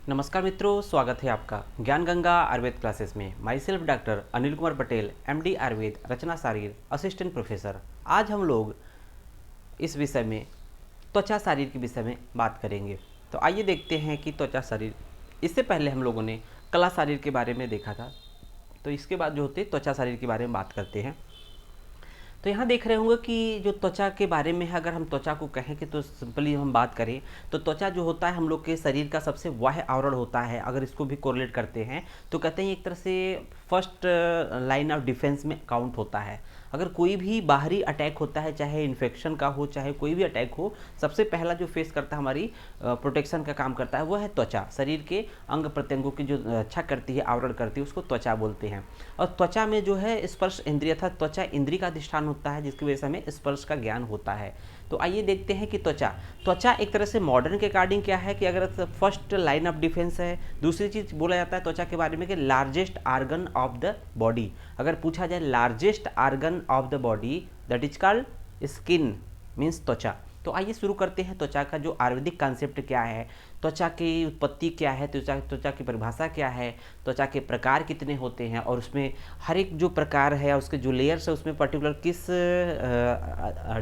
नमस्कार मित्रों, स्वागत है आपका ज्ञान गंगा आयुर्वेद क्लासेस में। Myself doctor Anil Kumar Patel, MD Ayurveda, रचना शारीर, असिस्टेंट प्रोफेसर। आज हम लोग इस विषय में त्वचा शारीर के विषय में बात करेंगे। तो आइए देखते हैं कि त्वचा शरीर, इससे पहले हम लोगों ने कला शारीर के बारे में देखा था, तो इसके बाद जो होते त्वचा शारीर के बारे में बात करते हैं। तो यहाँ देख रहे होंगे कि जो त्वचा के बारे में है, अगर हम त्वचा को कहें कि तो सिंपली हम बात करें तो त्वचा जो होता है हम लोग के शरीर का सबसे बाह्य आवरण होता है। अगर इसको भी कोरिलेट करते हैं तो कहते हैं एक तरह से फर्स्ट लाइन ऑफ डिफेंस में काउंट होता है। अगर कोई भी बाहरी अटैक होता है, चाहे इन्फेक्शन का हो चाहे कोई भी अटैक हो, सबसे पहला जो फेस करता है हमारी प्रोटेक्शन का काम करता है वो है त्वचा। शरीर के अंग प्रत्यंगों की जो रक्षा करती है, आवरण करती है, उसको त्वचा बोलते हैं। और त्वचा में जो है स्पर्श इंद्रिय था, त्वचा इंद्रिय का अधिष्ठान होता है, जिसकी वजह से हमें स्पर्श का ज्ञान होता है। तो आइए देखते हैं कि त्वचा एक तरह से मॉडर्न के अकॉर्डिंग क्या है कि अगर फर्स्ट लाइन ऑफ डिफेंस है। दूसरी चीज बोला जाता है त्वचा के बारे में कि largest organ of the body. अगर पूछा जाए largest organ of the body, that is called skin, means त्वचा। तो आइए शुरू करते हैं त्वचा का जो आयुर्वेदिक कॉन्सेप्ट क्या है, त्वचा की उत्पत्ति क्या है, त्वचा की परिभाषा क्या है, त्वचा के प्रकार कितने होते हैं, और उसमें हर एक जो प्रकार है उसके जो लेयर्स है उसमें पर्टिकुलर किस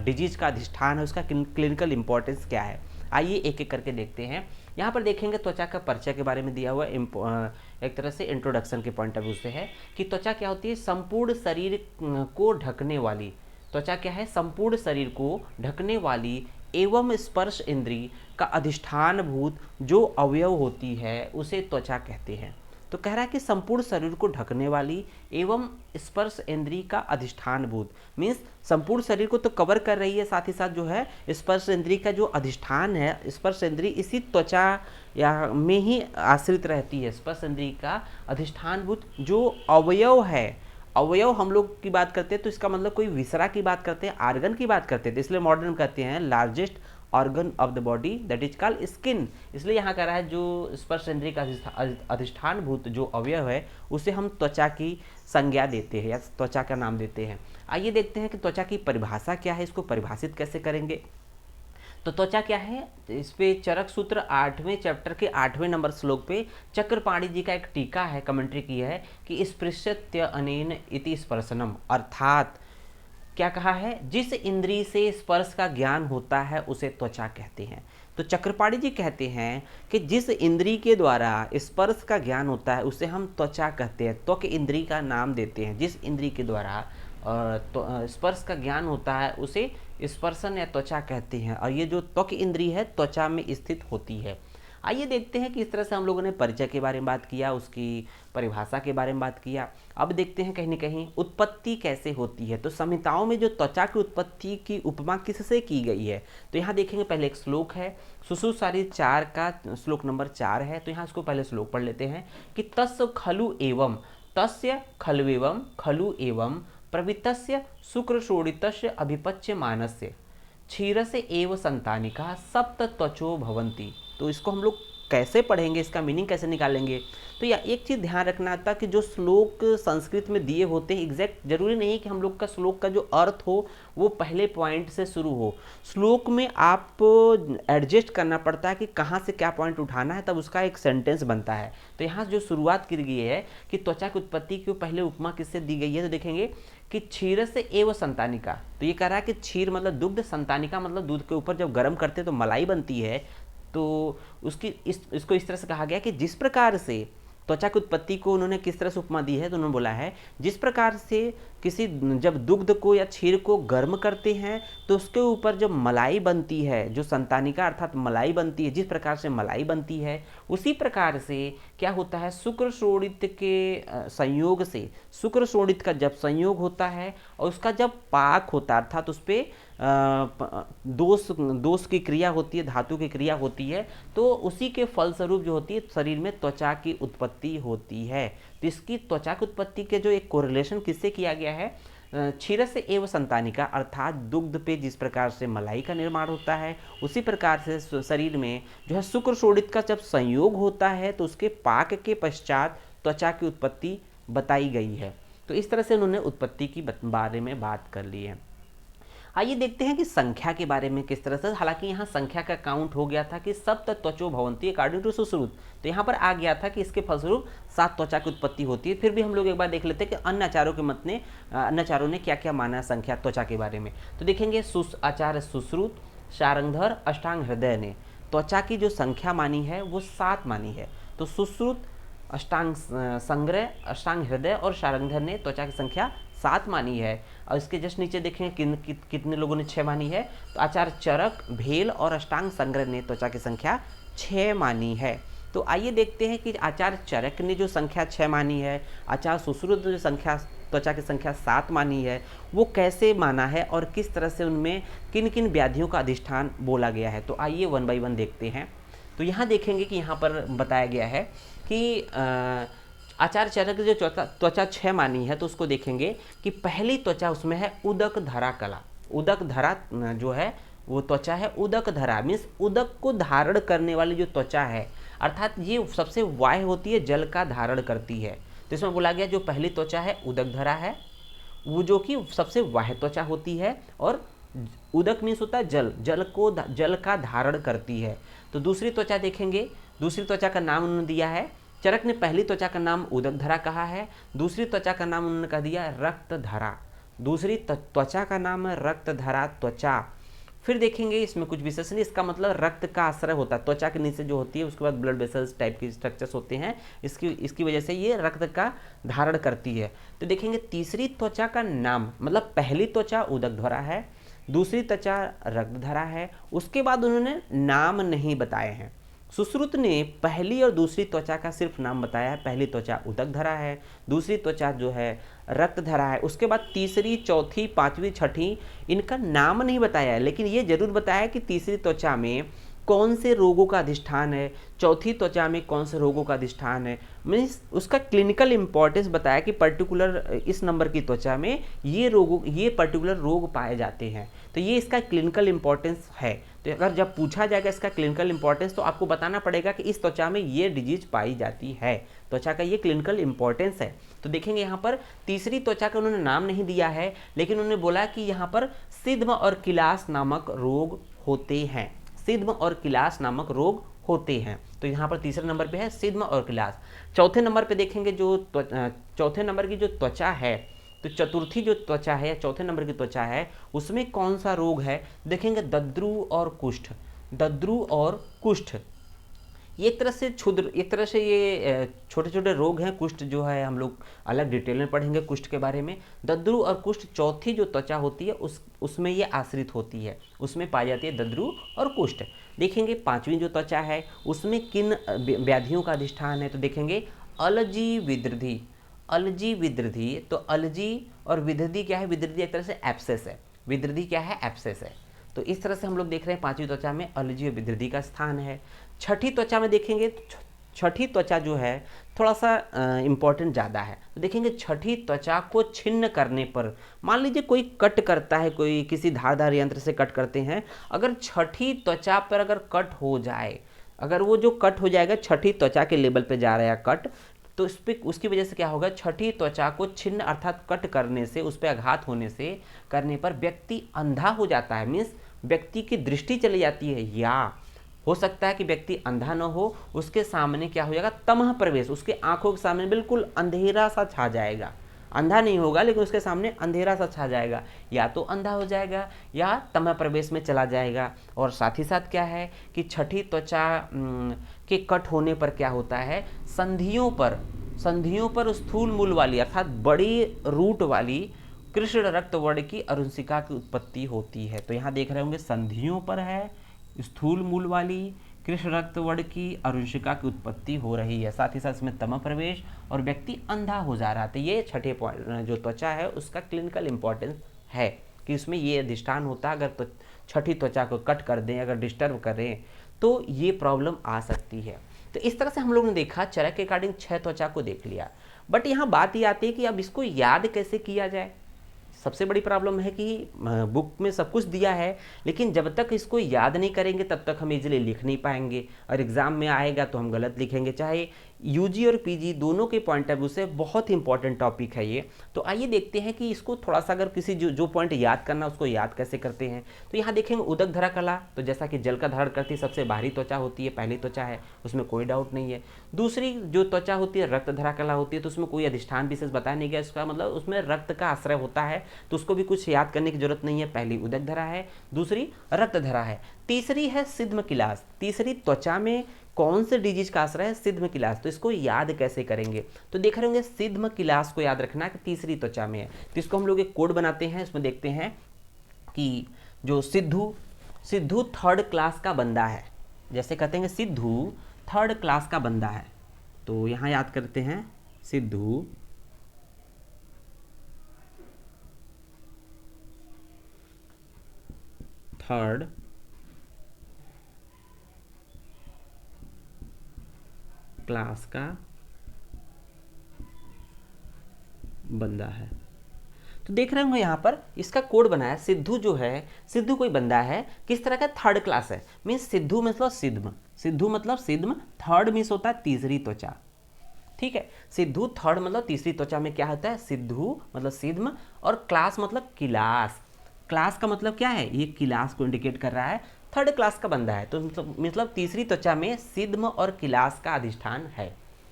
डिजीज का अधिष्ठान है, उसका क्लिनिकल इंपॉर्टेंस क्या है। आइए एक एक करके देखते हैं। यहाँ पर देखेंगे त्वचा का परिचय के बारे में दिया हुआ एक तरह से इंट्रोडक्शन के पॉइंट ऑफ व्यू से है कि त्वचा क्या होती है, संपूर्ण शरीर को ढकने वाली। त्वचा क्या है, संपूर्ण शरीर को ढकने वाली एवं स्पर्श इंद्री का अधिष्ठान भूत जो अवयव होती है उसे त्वचा कहते हैं। तो कह रहा है कि संपूर्ण शरीर को ढकने वाली एवं स्पर्श इंद्री का अधिष्ठान भूत, मीन्स संपूर्ण शरीर को तो कवर कर रही है, साथ ही साथ जो है स्पर्श इंद्री का जो अधिष्ठान है, स्पर्श इंद्री इसी त्वचा या में ही आश्रित रहती है। स्पर्श इंद्री का अधिष्ठान भूत जो अवयव है, अवयव हम लोग की बात करते हैं तो इसका मतलब कोई विसरा की बात करते हैं, आर्गन की बात करते हैं, तो इसलिए मॉडर्न कहते हैं largest organ of the body that is called skin. इसलिए यहाँ कह रहा है जो स्पर्श इंद्रिय का अधिष्ठान भूत जो अवयव है उसे हम त्वचा की संज्ञा देते हैं या त्वचा का नाम देते हैं। आइए देखते हैं कि त्वचा की परिभाषा क्या है, इसको परिभाषित कैसे करेंगे। तो त्वचा क्या है, इस पे चरक सूत्र 8वें चैप्टर के 8वें नंबर श्लोक पे चक्रपाणी जी का एक टीका है, कमेंट्री की है कि स्पृश्यत्य अनेन इति स्पर्शनम, अर्थात क्या कहा है, जिस इंद्री से स्पर्श का ज्ञान होता है उसे त्वचा कहते हैं। तो चक्रपाणी जी कहते हैं कि जिस इंद्री के द्वारा स्पर्श का ज्ञान होता है उसे हम त्वचा कहते हैं, त्वक इंद्री का नाम देते हैं। जिस इंद्री के द्वारा स्पर्श का ज्ञान होता है उसे स्पर्शन या त्वचा कहते हैं, और ये जो त्वक इंद्री है त्वचा में स्थित होती है। आइए देखते हैं कि इस तरह से हम लोगों ने परिचय के बारे में बात किया, उसकी परिभाषा के बारे में बात किया। अब देखते हैं कहीं ना कहीं उत्पत्ति कैसे होती है। तो संहिताओं में जो त्वचा की उत्पत्ति की उपमा किससे की गई है, तो यहाँ देखेंगे पहले एक श्लोक है, सुश्रुतशारीर 4 का श्लोक नंबर 4 है। तो यहाँ इसको पहले श्लोक पढ़ लेते हैं कि तस्य खलु एवं, तस्य खलुएवं, खलु एवं प्रवृत्तस्य शुक्रशोणितस्य अभिपच्य मानस्य क्षीरस्य एव संतानिका सप्त त्वचो भवन्ति। तो इसको हम लोग कैसे पढ़ेंगे, इसका मीनिंग कैसे निकालेंगे। तो या एक चीज़ ध्यान रखना था कि जो श्लोक संस्कृत में दिए होते हैं एग्जैक्ट जरूरी नहीं कि हम लोग का श्लोक का जो अर्थ हो वो पहले पॉइंट से शुरू हो। श्लोक में आप एडजस्ट करना पड़ता है कि कहाँ से क्या पॉइंट उठाना है, तब उसका एक सेंटेंस बनता है। तो यहाँ जो शुरुआत की गई है कि त्वचा की उत्पत्ति की पहले उपमा किससे दी गई है, तो देखेंगे कि क्षीर से एवं संतानिका। तो ये कह रहा है कि क्षीर मतलब दुग्ध, संतानिका मतलब दूध के ऊपर जब गर्म करते हैं तो मलाई बनती है। तो उसकी इसको इस तरह से कहा गया कि जिस प्रकार से त्वचा की उत्पत्ति को उन्होंने किस तरह से उपमा दी है, तो उन्होंने बोला है जिस प्रकार से किसी जब दुग्ध को या क्षीर को गर्म करते हैं तो उसके ऊपर जब मलाई बनती है, जो संतानिका अर्थात मलाई बनती है, जिस प्रकार से मलाई बनती है उसी प्रकार से क्या होता है, शुक्र शोणित के संयोग से, शुक्र शोणित का जब संयोग होता है और उसका जब पाक होता है अर्थात उस पर दोष की क्रिया होती है, धातु की क्रिया होती है, तो उसी के फलस्वरूप जो होती है शरीर में त्वचा की उत्पत्ति होती है। तो इसकी त्वचा की उत्पत्ति के जो एक कोरिलेशन किससे किया गया है, क्षीर से एवं संतानिका, अर्थात दुग्ध पे जिस प्रकार से मलाई का निर्माण होता है उसी प्रकार से शरीर में जो है शुक्र शोणित का जब संयोग होता है तो उसके पाक के पश्चात त्वचा की उत्पत्ति बताई गई है। तो इस तरह से उन्होंने उत्पत्ति की बारे में बात कर ली है। आइए देखते हैं कि संख्या के बारे में किस तरह से, हालांकि यहाँ संख्या का काउंट हो गया था कि सप्त त्वचो भवंती अकॉर्डिंग टू सुश्रुत, तो यहाँ पर आ गया था कि इसके फलस्वरूप 7 त्वचा की उत्पत्ति होती है। फिर भी हम लोग एक बार देख लेते हैं कि अन्य आचार्यों के मत ने अन्य आचार्यों ने क्या क्या माना है संख्या त्वचा के बारे में। तो देखेंगे आचार्य सुश्रुत, शारंगधर, अष्टांग हृदय ने त्वचा की जो संख्या मानी है वो 7 मानी है। तो सुश्रुत, अष्टांग संग्रह, अष्टांग हृदय और शारंगधर ने त्वचा की संख्या 7 मानी है। और इसके जस्ट नीचे देखें कितने लोगों ने 6 मानी है। तो आचार्य चरक, भेल और अष्टांग संग्रह ने त्वचा की संख्या 6 मानी है। तो आइए देखते हैं कि आचार्य चरक ने जो संख्या 6 मानी है, आचार्य सुश्रुत जो संख्या त्वचा की संख्या 7 मानी है, वो कैसे माना है और किस तरह से उनमें किन किन व्याधियों का अधिष्ठान बोला गया है। तो आइए 1 बाय 1 देखते हैं। तो यहाँ देखेंगे कि यहाँ पर बताया गया है कि आचार्य चरक जो त्वचा 6 मानी है, तो उसको देखेंगे कि पहली त्वचा उसमें है उदक धरा कला। उदक धरा जो है वो त्वचा है उदक धरा, मीन्स उदक को धारण करने वाली जो त्वचा है, अर्थात ये सबसे वाह्य होती है, जल का धारण करती है। तो इसमें बोला गया जो पहली त्वचा है उदक धरा है, वो जो कि सबसे वाह्य त्वचा होती है, और उदक मीन्स होता है जल, जल का धारण करती है। तो दूसरी त्वचा देखेंगे, दूसरी त्वचा का नाम उन्होंने दिया है, चरक ने पहली त्वचा का नाम उदक धरा कहा है, दूसरी त्वचा का नाम उन्होंने कह दिया रक्त धरा। दूसरी त्वचा का नाम है रक्त धरा त्वचा। फिर देखेंगे इसमें कुछ विशेष नहीं, इसका मतलब रक्त का आश्रय होता है, त्वचा के नीचे जो होती है उसके बाद ब्लड वेसल्स टाइप की स्ट्रक्चर्स होते हैं, इसकी वजह से ये रक्त का धारण करती है। तो देखेंगे तीसरी त्वचा का नाम, मतलब पहली त्वचा उदक धरा है, दूसरी त्वचा रक्त धरा है, उसके बाद उन्होंने नाम नहीं बताए हैं। सुश्रुत ने पहली और दूसरी त्वचा का सिर्फ नाम बताया है, पहली त्वचा उदक धरा है, दूसरी त्वचा जो है रक्त धरा है, उसके बाद तीसरी, चौथी, पांचवी, छठी इनका नाम नहीं बताया है, लेकिन ये जरूर बताया है कि तीसरी त्वचा में कौन से रोगों का अधिष्ठान है, चौथी त्वचा में कौन से रोगों का अधिष्ठान है, मीन्स उसका क्लिनिकल इंपॉर्टेंस बताया कि पर्टिकुलर इस नंबर की त्वचा में ये पर्टिकुलर रोग पाए जाते हैं। तो ये इसका क्लिनिकल इंपॉर्टेंस है। तो अगर जब पूछा जाएगा इसका क्लिनिकल इंपॉर्टेंस, तो आपको बताना पड़ेगा कि इस त्वचा में ये डिजीज पाई जाती है, त्वचा का ये क्लिनिकल इंपॉर्टेंस है। तो देखेंगे यहाँ पर तीसरी त्वचा का उन्होंने नाम नहीं दिया है, लेकिन उन्होंने बोला कि यहाँ पर सिद्म और किलास नामक रोग होते हैं, सिद्म और किलास नामक रोग होते हैं। तो यहाँ पर तीसरे नंबर पे है सिद्म और किलास। चौथे नंबर पे देखेंगे जो चौथे नंबर की जो त्वचा है, तो चतुर्थी जो त्वचा है या चौथे नंबर की त्वचा है, उसमें कौन सा रोग है, देखेंगे दद्रु और कुष्ठ। दद्रु और कुष्ठ ये एक तरह से ये छोटे छोटे रोग हैं। कुष्ठ जो है हम लोग अलग डिटेल में पढ़ेंगे कुष्ठ के बारे में। दद्रु और कुष्ठ चौथी जो त्वचा होती है उसमें ये आश्रित होती है, उसमें पाई जाती है दद्रु और कुष्ठ। देखेंगे पांचवी जो त्वचा है उसमें किन व्याधियों का अधिष्ठान है, तो देखेंगे अलजी विदृधि। अलजी विदृधि, तो अलजी और विदृधि क्या है, विदृधि एक तरह से एब्सेस है, विदृधि क्या है, एब्सेस है। तो इस तरह से हम लोग देख रहे हैं पांचवी त्वचा में अलजी और विदृधि का स्थान है। छठी त्वचा में देखेंगे, छठी त्वचा जो है थोड़ा सा इम्पोर्टेंट ज़्यादा है। तो देखेंगे छठी त्वचा को छिन्न करने पर, मान लीजिए कोई कट करता है, कोई किसी धारदार यंत्र से कट करते हैं, अगर छठी त्वचा पर अगर कट हो जाए, अगर वो जो कट हो जाएगा छठी त्वचा के लेवल पे जा रहा है कट, तो इस पर उसकी वजह से क्या होगा, छठी त्वचा को छिन्न अर्थात कट करने से, उस पर आघात होने से करने पर व्यक्ति अंधा हो जाता है, मीन्स व्यक्ति की दृष्टि चली जाती है, या हो सकता है कि व्यक्ति अंधा न हो, उसके सामने क्या हो जाएगा, तमह प्रवेश, उसके आंखों के सामने बिल्कुल अंधेरा सा छा जाएगा। अंधा नहीं होगा लेकिन उसके सामने अंधेरा सा छा जाएगा, या तो अंधा हो जाएगा या तमह प्रवेश में चला जाएगा। और साथ ही साथ क्या है कि छठी त्वचा के कट होने पर क्या होता है, संधियों पर स्थूल मूल वाली अर्थात बड़ी रूट वाली कृष्ण रक्त वर्ण की अरुणिका की उत्पत्ति होती है। तो यहाँ देख रहे होंगे संधियों पर है, स्थूल मूल वाली कृष्ण रक्त वर्ण की अरुणिका की उत्पत्ति हो रही है, साथ ही साथ इसमें तमः प्रवेश और व्यक्ति अंधा हो जा रहा था। ये छठे पॉइंट जो त्वचा है उसका क्लिनिकल इंपॉर्टेंस है कि इसमें ये अधिष्ठान होता है। अगर तो छठी त्वचा को कट कर दें, अगर डिस्टर्ब करें, तो ये प्रॉब्लम आ सकती है। तो इस तरह से हम लोग ने देखा चरक के अकॉर्डिंग 6 त्वचा को देख लिया। बट यहाँ बात ये आती है कि अब इसको याद कैसे किया जाए। सबसे बड़ी प्रॉब्लम है कि बुक में सब कुछ दिया है, लेकिन जब तक इसको याद नहीं करेंगे तब तक हम इजीली लिख नहीं पाएंगे, और एग्ज़ाम में आएगा तो हम गलत लिखेंगे। चाहे यूजी और पीजी दोनों के पॉइंट ऑफ व्यू से बहुत ही इंपॉर्टेंट टॉपिक है ये। तो आइए देखते हैं कि इसको थोड़ा सा अगर किसी जो पॉइंट याद करना उसको याद कैसे करते हैं। तो यहाँ देखेंगे उदक धरा कला, तो जैसा कि जल का धारण करती है सबसे बाहरी त्वचा होती है, पहली त्वचा है, उसमें कोई डाउट नहीं है। दूसरी जो त्वचा होती है रक्त धरा कला होती है, तो उसमें कोई अधिष्ठान विशेष बताया नहीं गया, इसका मतलब उसमें रक्त का आश्रय होता है, तो उसको भी कुछ याद करने की जरूरत नहीं है। पहली उदक धरा है, दूसरी रक्त धरा है, तीसरी है सिद्ध किलास। तीसरी त्वचा में कौन से डिजीज का आश्रय है? सिद्ध किलास। तो इसको याद कैसे करेंगे? तो देख रहे होंगे सिद्ध किलास को याद रखना कि तीसरी त्वचा में है, तो इसको हम लोग एक कोड बनाते हैं। इसमें देखते हैं कि जो सिद्धू थर्ड क्लास का बंदा है, जैसे कहते हैं सिद्धू थर्ड क्लास का बंदा है, तो यहाँ याद करते हैं सिद्धू थर्ड क्लास का बंदा है। तो देख रहे होंगे यहाँ पर इसका कोड बनाया। सिद्धू जो है, सिद्धू कोई बंदा है किस तरह का? थर्ड क्लास है, मीन्स सिद्धू मतलब सिद्ध, सिद्धू मतलब सिद्ध, थर्ड मीन्स होता है तीसरी त्वचा, ठीक है। सिद्धू थर्ड मतलब तीसरी त्वचा में क्या होता है? सिद्धू मतलब सिद्ध, और क्लास मतलब किलास। क्लास का मतलब क्या है? ये किलास को इंडिकेट कर रहा है, थर्ड क्लास का बंदा है, तो मतलब तीसरी त्वचा में सिद्ध और किलास का अधिष्ठान है।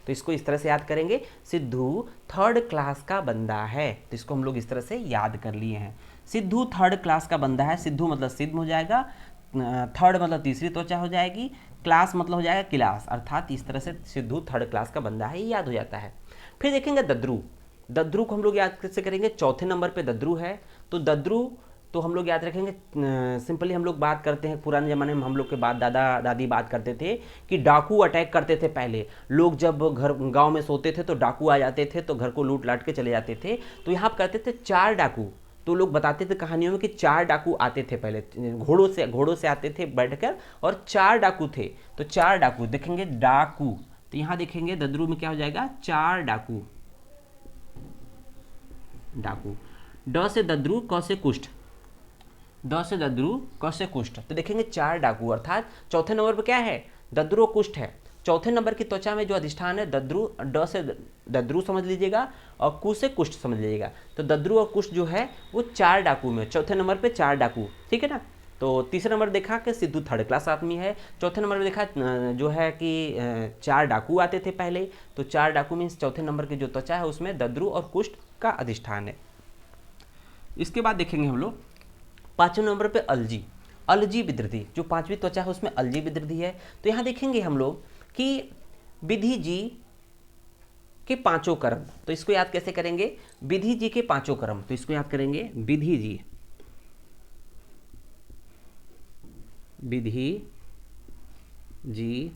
तो इसको इस तरह से याद करेंगे, सिद्धू थर्ड क्लास का बंदा है, तो इसको हम लोग इस तरह से याद कर लिए हैं। सिद्धू थर्ड क्लास का बंदा है, सिद्धू मतलब सिद्ध हो जाएगा, थर्ड मतलब तीसरी त्वचा हो जाएगी, क्लास मतलब हो जाएगा किलास, अर्थात इस तरह से सिद्धू थर्ड क्लास का बंदा है, ये याद हो जाता है। फिर देखेंगे दद्रू। दद्रू को हम लोग याद कैसे करेंगे? चौथे नंबर पे दद्रू है, तो दद्रू तो हम लोग याद रखेंगे, सिंपली हम लोग बात करते हैं पुराने ज़माने में हम लोग के बाद दादा दादी बात करते थे कि डाकू अटैक करते थे। पहले लोग जब घर गांव में सोते थे तो डाकू आ जाते थे, तो घर को लूट लाट के चले जाते थे। तो यहाँ करते थे 4 डाकू, तो लोग बताते थे कहानियों में कि 4 डाकू आते थे पहले, घोड़ों से आते थे बैठकर, और 4 डाकू थे। तो 4 डाकू देखेंगे, डाकू, तो यहाँ देखेंगे दद्रू में क्या हो जाएगा? 4 डाकू। डाकू, ड से दद्रू, क से कुष्ठ, द से दद्रू, क से कुष्ठ, तो देखेंगे 4 डाकू, अर्थात चौथे नंबर पर क्या है? दद्रू और कुष्ठ है। चौथे नंबर की त्वचा में जो अधिष्ठान है दद्रू, ड से दद्रू समझ लीजिएगा और कु से कुष्ठ समझ लीजिएगा। तो दद्रू और कुष्ठ जो है वो 4 डाकू में, चौथे नंबर पे 4 डाकू, ठीक है ना। तो तीसरे नंबर देखा कि सिद्धू थर्ड क्लास आदमी है, चौथे नंबर में देखा जो है कि 4 डाकू आते थे पहले, तो 4 डाकू मीन्स चौथे नंबर की जो त्वचा है उसमें दद्रू और कुष्ठ का अधिष्ठान है। इसके बाद देखेंगे हम लोग 5वें नंबर पे अलजी, अलजी विदृधि, जो 5वीं त्वचा है उसमें अलजी विदृधि है। तो यहाँ देखेंगे हम लोग कि विधि जी के 5 कर्म, तो इसको याद कैसे करेंगे? विधि जी के 5 कर्म, तो इसको याद करेंगे विधि जी, विधि जी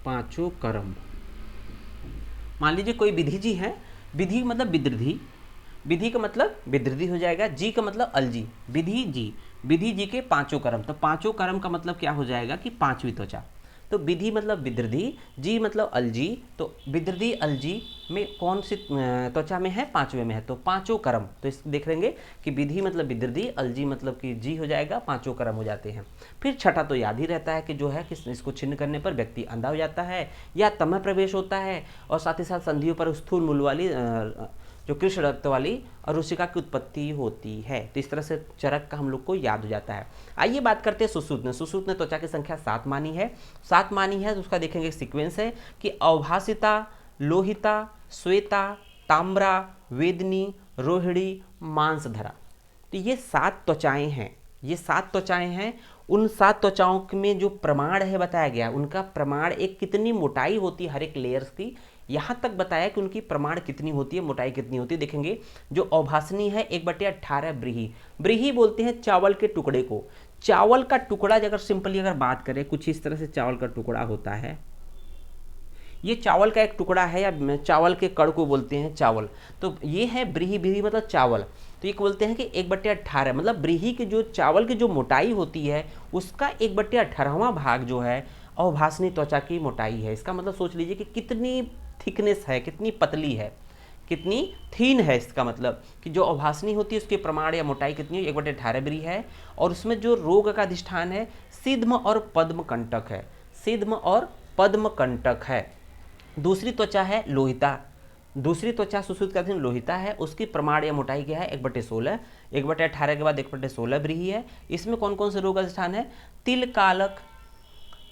5 कर्म। मान लीजिए कोई विधि जी है, विधि मतलब विदृधि, विधि का मतलब विदृधि हो जाएगा, जी का मतलब अलजी, विधि जी, विधि जी के 5 कर्म। तो 5 कर्म का मतलब क्या हो जाएगा कि 5वीं त्वचा। तो विधि मतलब विदृधि, जी मतलब अलजी, तो विदृधि अलजी में कौन सी त्वचा में है? 5वें में है, तो 5 कर्म। तो इस देख लेंगे कि विधि मतलब विदृधि, अलजी मतलब कि जी हो जाएगा, 5 कर्म हो जाते हैं। फिर छठा तो याद ही रहता है कि जो है कि इसको छिन्न करने पर व्यक्ति अंधा हो जाता है या तमः प्रवेश होता है, और साथ ही साथ संधियों पर स्थूल मूल वाली जो कृष्ण रक्त वाली अरुचिका की उत्पत्ति होती है। तो इस तरह से चरक का हम लोग को याद हो जाता है। आइए बात करते हैं सुश्रुतन। सुश्रुतन त्वचा की संख्या 7 मानी है, 7 मानी है, तो उसका देखेंगे सीक्वेंस है कि अवभासिता, लोहिता, श्वेता, ताम्रा, वेदनी, रोहिणी, मांसधरा। तो ये 7 त्वचाएं हैं, ये 7 त्वचाएं हैं। उन 7 त्वचाओं में जो प्रमाण है बताया गया, उनका प्रमाण एक कितनी मोटाई होती है हर एक लेयर्स की, यहाँ तक बताया कि उनकी प्रमाण कितनी होती है, मोटाई कितनी होती है। देखेंगे जो अवभासनी है 1/18 ब्रीही, ब्रीही बोलते हैं चावल के टुकड़े को। चावल का टुकड़ा अगर सिंपली अगर बात करें, कुछ इस तरह से चावल का टुकड़ा होता है, ये चावल का एक टुकड़ा है, या चावल के कड़ को बोलते हैं चावल। तो ये है ब्रीही, ब्रीही मतलब चावल। तो ये बोलते हैं कि 1/18 मतलब ब्रीही की जो चावल की जो मोटाई होती है उसका 1/18वां भाग जो है अवभासनी त्वचा की मोटाई है। इसका मतलब सोच लीजिए कि कितनी थिकनेस है, कितनी पतली है, कितनी थीन है। इसका मतलब कि जो अवभासनी होती है उसके प्रमाण या मोटाई कितनी है? 1/18 ब्री है, और उसमें जो रोग का अधिष्ठान है सिद्म और पद्म कंटक है, सिद्म और पद्म कंटक है। दूसरी त्वचा है लोहिता, दूसरी त्वचा सुश्रुत का लोहिता है, उसकी प्रमाण या मोटाई क्या है 1/16, 1/18 के बाद 1/16 व्रीहि है। इसमें कौन कौन से रोग अधिष्ठान है, तिल कालक,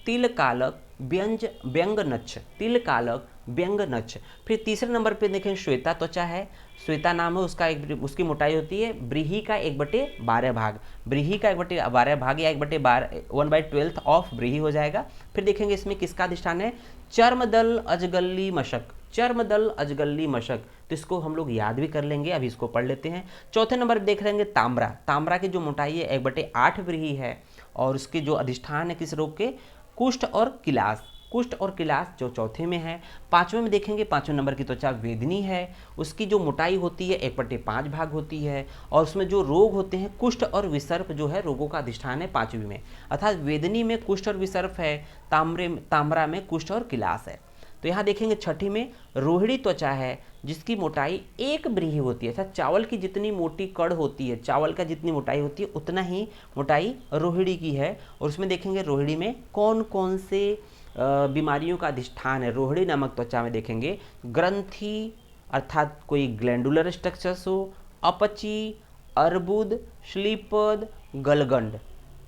तिल कालक, व्यंग नक्ष, तिल कालक, व्यंग नक्ष। फिर तीसरे नंबर पे देखें श्वेता त्वचा है, श्वेता नाम है उसका, उसकी मोटाई होती है व्रीहि का 1/12 भाग, व्रीहि का 1/12 भाग या 1/12 ऑफ व्रीहि हो जाएगा। फिर देखेंगे इसमें किसका अधिष्ठान है, चर्मदल अजगल्ली मशक, चर्मदल अजगल्ली मशक, तो इसको हम लोग याद भी कर लेंगे, अभी इसको पढ़ लेते हैं। चौथे नंबर पर देख लेंगे ताम्रा, ताम्रा की जो मोटाई है 1/8 व्रीहि है और उसके जो अधिष्ठान है किस रोग के, कुष्ठ और किलास, कुष्ठ और किलास जो चौथे में है। पांचवें में देखेंगे, पांचवें नंबर की त्वचा वेदनी है, उसकी जो मोटाई होती है 1/5 भाग होती है और उसमें जो रोग होते हैं कुष्ठ और विसर्प जो है रोगों का अधिष्ठान है पांचवी में, अर्थात वेदनी में कुष्ठ और विसर्प है, ताम्रा में कुष्ठ और किलास है। तो यहाँ देखेंगे छठी में रोहिणी त्वचा है जिसकी मोटाई 1 व्रीहि होती है, अर्थात चावल की जितनी मोटी कड़ होती है, चावल का जितनी मोटाई होती है उतना ही मोटाई रोहिणी की है। और उसमें देखेंगे रोहिणी में कौन कौन से बीमारियों का अधिष्ठान है। रोहिणी नामक त्वचा में देखेंगे ग्रंथि अर्थात कोई ग्लैंडुलर स्ट्रक्चर्स हो, अपची, अर्बुद, श्लीपद, गलगंड,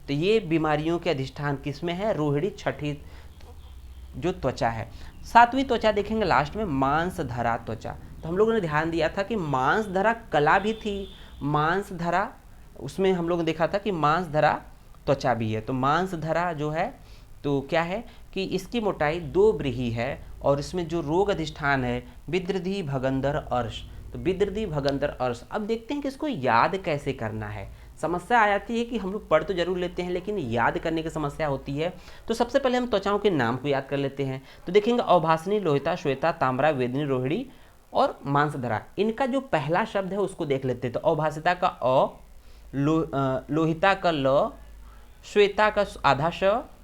तो ये बीमारियों के अधिष्ठान किसमें है, रोहिणी छठी जो त्वचा है। सातवीं त्वचा देखेंगे लास्ट में मांसधरा त्वचा, तो हम लोगों ने ध्यान दिया था कि मांसधरा कला भी थी, मांसधरा उसमें हम लोगों ने देखा था कि मांसधरा त्वचा भी है। तो मांसधरा जो है तो क्या है कि इसकी मोटाई 2 व्रीहि है और इसमें जो रोग अधिष्ठान है विद्रधि भगंदर अर्श, तो विद्रधि भगंदर अर्श। अब देखते हैं कि इसको याद कैसे करना है। समस्या आ जाती है कि हम लोग पढ़ तो जरूर लेते हैं लेकिन याद करने की समस्या होती है। तो सबसे पहले हम त्वचाओं के नाम को याद कर लेते हैं। तो देखेंगे अवभासनी, लोहिता, श्वेता, ताम्रा, वेदनी, रोहिणी और मांसधरा, इनका जो पहला शब्द है उसको देख लेते हैं। तो अवभासिता का अ, लोहिता का ल, श्वेता का आधा श,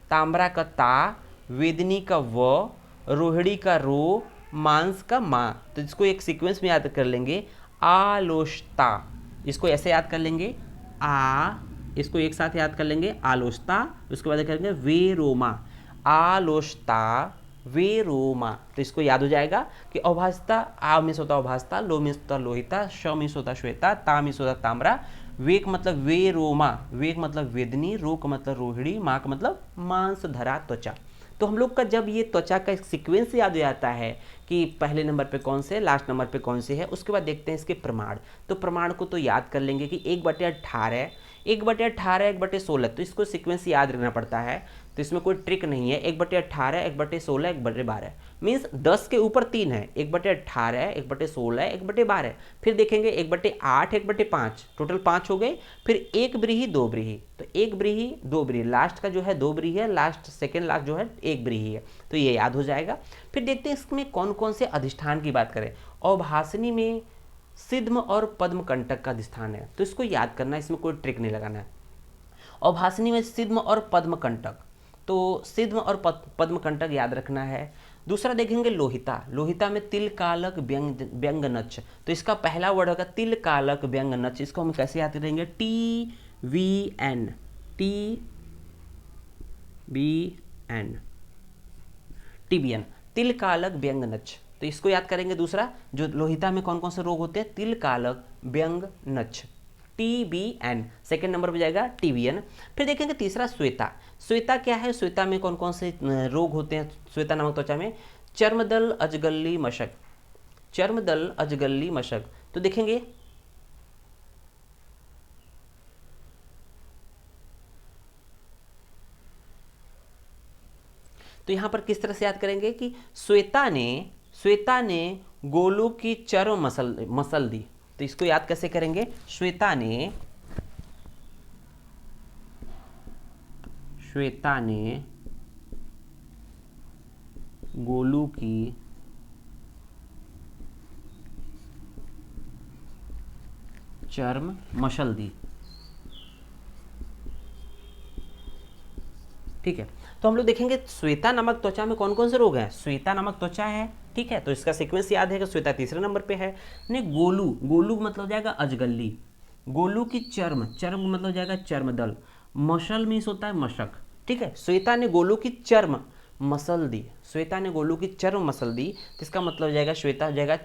ताम्रा का ता, वेदनी का व, रोहिणी का रो, मांस का मा। तो इसको एक सीक्वेंस में याद कर लेंगे, आलोष्ता, इसको ऐसे याद कर लेंगे आ, इसको एक साथ याद कर लेंगे आलोष्ता, उसके बाद करेंगे वेरोमा, आलोष्ता वेरोमा। तो इसको याद हो जाएगा कि अवभासता, आ में होता अवभासता, लो में होता लोहिता, श में होता श्वेता, ता में होता ताम्रा, वेक मतलब वेरोमा, वेक मतलब वेदनी, रोक मतलब रोहिणी, माँ का मतलब मांसधरा त्वचा। तो हम लोग का जब ये त्वचा का सीक्वेंस याद हो जाता है कि पहले नंबर पे कौन से, लास्ट नंबर पे कौन से है, उसके बाद देखते हैं इसके प्रमाण। तो प्रमाण को तो याद कर लेंगे कि 1/18, 1/18, 1/16, तो इसको सीक्वेंस याद रखना पड़ता है, तो इसमें कोई ट्रिक नहीं है। 1/18, 1/16, 1/12 मीन्स 10 के ऊपर 3 है, 1/18, 1/16, 1/12। फिर देखेंगे 1/8, 1/5, टोटल 5 हो गए। फिर 1 व्रीहि 2 व्रीहि, तो 1 व्रीहि 2 व्रीहि, लास्ट का जो है 2 व्रीहि है, लास्ट सेकेंड लास्ट जो है 1 व्रीहि है, तो ये याद हो जाएगा। फिर देखते हैं इसमें कौन कौन से अधिष्ठान की बात करें। अवभासनी में सिद्म और पद्म कंटक का अधिष्ठान है, तो इसको याद करना, इसमें कोई ट्रिक नहीं लगाना है। अवभासनी में सिद्म और पद्म कंटक, तो सिद्म और पद्म कंटक याद रखना है। दूसरा देखेंगे लोहिता, लोहिता में तिल कालक व्यंग नक्ष, तो इसका पहला वर्ड होगा तिल कालक व्यंग नक्ष। इसको हम कैसे याद करेंगे, TVN, TBN, तिल कालक व्यंग नक्ष, तो इसको याद करेंगे। दूसरा जो लोहिता में कौन कौन से रोग होते हैं, तिल कालक व्यंग नक्ष, TBN, सेकेंड नंबर पर जाएगा TBN। फिर देखेंगे तीसरा श्वेता, श्वेता क्या है, श्वेता में कौन कौन से रोग होते हैं श्वेता नामक त्वचा में, चर्मदल अजगल्ली मशक, चर्मदल अजगल्ली मशक। तो देखेंगे तो यहां पर किस तरह से याद करेंगे कि श्वेता ने गोलू की चर्म मसल दी, तो इसको याद कैसे करेंगे, श्वेता ने गोलू की चर्म मसल दी। ठीक है, तो हम लोग देखेंगे श्वेता नामक त्वचा में कौन कौन से रोग हैं। श्वेता नामक त्वचा है, ठीक है, तो इसका सीक्वेंस याद है कि श्वेता तीसरे नंबर पे है। ने गोलू मतलब हो जाएगा अजगल्ली, गोलू की चर्म मतलब हो जाएगा चर्मदल, मशल मीन्स होता है मशक, ठीक है। श्वेता ने गोलू की चर्म मसल दी, श्वेता ने गोलू की चर्म मसल दी, तो इसका मतलब हो जाएगा श्वेता हो जाएगा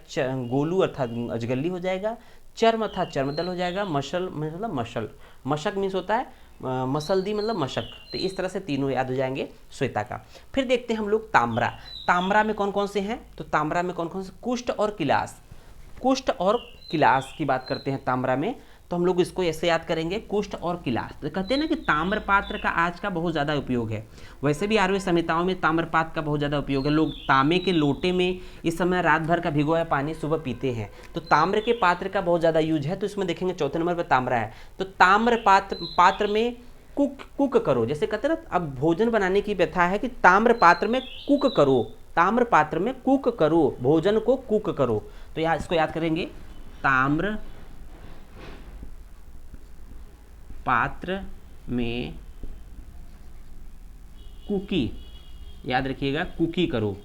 गोलू अर्थात अजगल्ली हो जाएगा, चर्म अर्थात चर्मदल हो जाएगा, मशल मतलब मशल, मशक मीन्स होता है मसल दी मतलब मशक। तो इस तरह से तीनों याद हो जाएंगे श्वेता का। फिर देखते हैं हम लोग ताम्रा। ताम्रा में कौन कौन से हैं, तो ताम्रा में कौन कौन से, कुष्ठ और किलास। कुष्ठ और किलास की बात करते हैं ताम्रा में, तो हम लोग इसको ऐसे याद करेंगे, कुष्ठ और किलास। तो कहते हैं ना कि ताम्र पात्र का आज का बहुत ज़्यादा उपयोग है। वैसे भी आयुर्वेद संहिताओं में ताम्र पात्र का बहुत ज़्यादा उपयोग है। लोग तांबे के लोटे में इस समय रात भर का भिगोया पानी सुबह पीते हैं, तो ताम्र के पात्र का बहुत ज़्यादा यूज है। तो इसमें देखेंगे चौथे नंबर पर ताम्रा है। तो ताम्र पात्र में कुक करो, जैसे कहते हैं ना, अब भोजन बनाने की व्यथा है कि ताम्र पात्र में कुक करो, ताम्र पात्र में कुक करो, भोजन को कुक करो। तो यहाँ इसको याद करेंगे, ताम्र पात्र में कुकी, याद रखिएगा कुकी करो।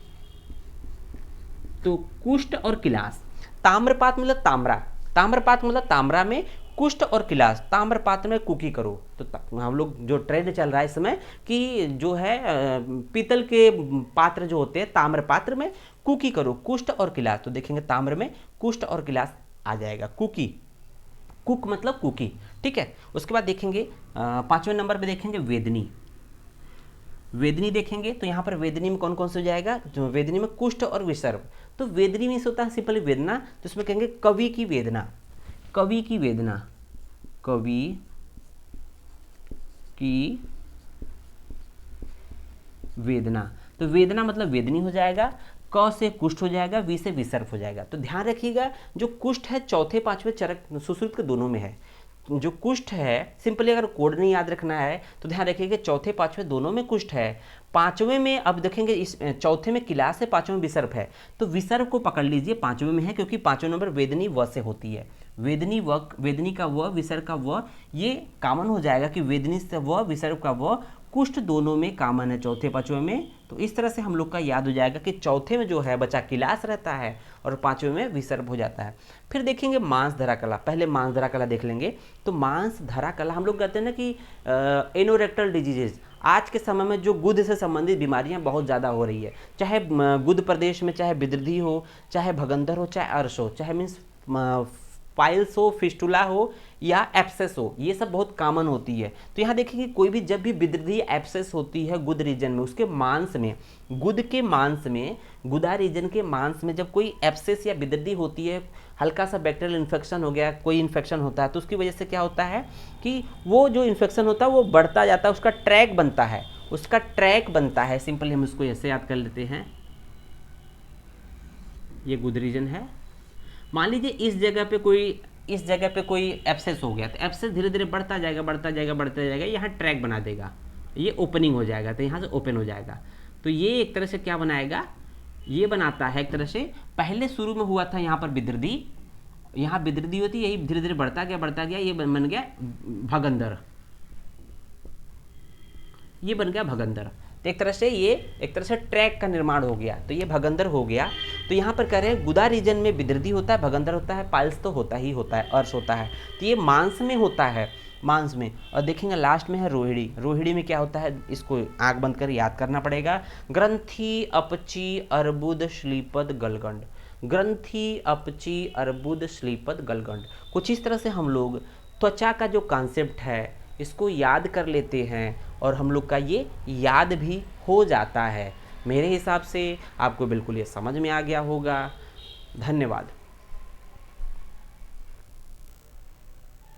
तो कुष्ठ और किलास, ताम्रपात्र मतलब ताम्रा, ताम्रपात्र मतलब ताम्रा में, कुष्ठ और किलास ताम्रपात्र में कुकी करो। तो हम लोग जो ट्रेंड चल रहा है इस समय कि जो है पीतल के पात्र जो होते हैं ताम्र पात्र में कुकी करो, कुष्ठ और किलास। तो देखेंगे ताम्र में कुष्ठ और किलास आ जाएगा, कुकी, कुक मतलब कुकी, ठीक है। उसके बाद देखेंगे 5वें नंबर पे देखेंगे वेदनी। वेदनी देखेंगे तो यहाँ पर वेदनी में कौन कौन से हो जाएगा, जो वेदनी में कुष्ठ और विसर्ग। तो वेदनी में होता है सिंपली वेदना, तो इसमें कहेंगे कवि की वेदना, कवि की वेदना, कवि की वेदना। तो वेदना मतलब वेदनी हो जाएगा, क से कुष्ठ हो जाएगा, वी से विसर्प हो जाएगा। तो ध्यान रखिएगा जो कुष्ठ है चौथे पांचवें चरक सुश्रुत के दोनों में है। जो कुष्ठ है सिंपली अगर कोड नहीं याद रखना है तो ध्यान रखिएगा चौथे पांचवें दोनों में कुष्ठ है, पांचवें में अब देखेंगे इस चौथे में किलास है, पांचवें में विसर्प है। तो विसर्प को पकड़ लीजिए, पांचवें में है क्योंकि पांचवें नंबर वेदनी व से होती है। वेदनी व, वेदनी का व, विसर्प का व, ये कॉमन हो जाएगा कि वेदनी से व, विसर्प का व, कुष्ठ दोनों में कॉमन है चौथे पांचवें में। तो इस तरह से हम लोग का याद हो जाएगा कि चौथे में जो है बचा किलास रहता है और पांचवें में विसर्प हो जाता है। फिर देखेंगे मांस धरा कला, पहले मांस धरा कला देख लेंगे। तो मांस धरा कला हम लोग कहते हैं ना कि एनोरेक्टल डिजीजेज, आज के समय में जो गुद से संबंधित बीमारियां बहुत ज़्यादा हो रही है, चाहे गुद प्रदेश में चाहे बिद्रधी हो, चाहे भगंदर हो, चाहे अर्श हो, चाहे मीन्स पाइल्स हो, फिस्टुला हो या एप्सेस हो, ये सब बहुत कॉमन होती है। तो यहाँ देखिए कोई भी जब भी बिद्रधी एप्सेस होती है गुद रीजन में, उसके मांस में, गुद के मांस में, गुदा रीजन के मांस में जब कोई एप्सेस या बिद्रधी होती है, हल्का सा बैक्टीरियल इन्फेक्शन हो गया, कोई इन्फेक्शन होता है, तो उसकी वजह से क्या होता है कि वो जो इन्फेक्शन होता है वो बढ़ता जाता है, उसका ट्रैक बनता है, उसका ट्रैक बनता है। सिंपली हम उसको ऐसे याद कर लेते हैं, ये गुद रीजन है। मान लीजिए इस जगह पे कोई एब्सेस हो गया, तो एब्सेस धीरे धीरे बढ़ता जाएगा, बढ़ता जाएगा, बढ़ता जाएगा, यहाँ ट्रैक बना देगा, ये ओपनिंग हो जाएगा, तो यहाँ से ओपन हो जाएगा। तो ये एक तरह से क्या बनाएगा, ये बनाता है एक तरह से, पहले शुरू में हुआ था यहाँ पर बिद्रधी, यहाँ बिद्रधी होती है, यही धीरे धीरे बढ़ता गया, ये बन गया भगंदर, ये बन गया भगंदर। तो एक तरह से ट्रैक का निर्माण हो गया, तो ये भगंदर हो गया। तो यहाँ पर कह रहे हैं गुदा रीजन में बिद्रधी होता है, भगंदर होता है, पाइल्स तो होता ही होता है, अर्श होता है, तो ये मांस में होता है, मांस में। और देखेंगे लास्ट में है रोहिणी। रोहिणी में क्या होता है, इसको आंख बंद कर याद करना पड़ेगा, ग्रंथि, अपची, अर्बुद, श्लीपद, गलगंड, ग्रंथि, अपची, अर्बुद, श्लीपद, गलगंड। कुछ इस तरह से हम लोग त्वचा का जो कॉन्सेप्ट है इसको याद कर लेते हैं और हम लोग का ये याद भी हो जाता है। मेरे हिसाब से आपको बिल्कुल ये समझ में आ गया होगा। धन्यवाद।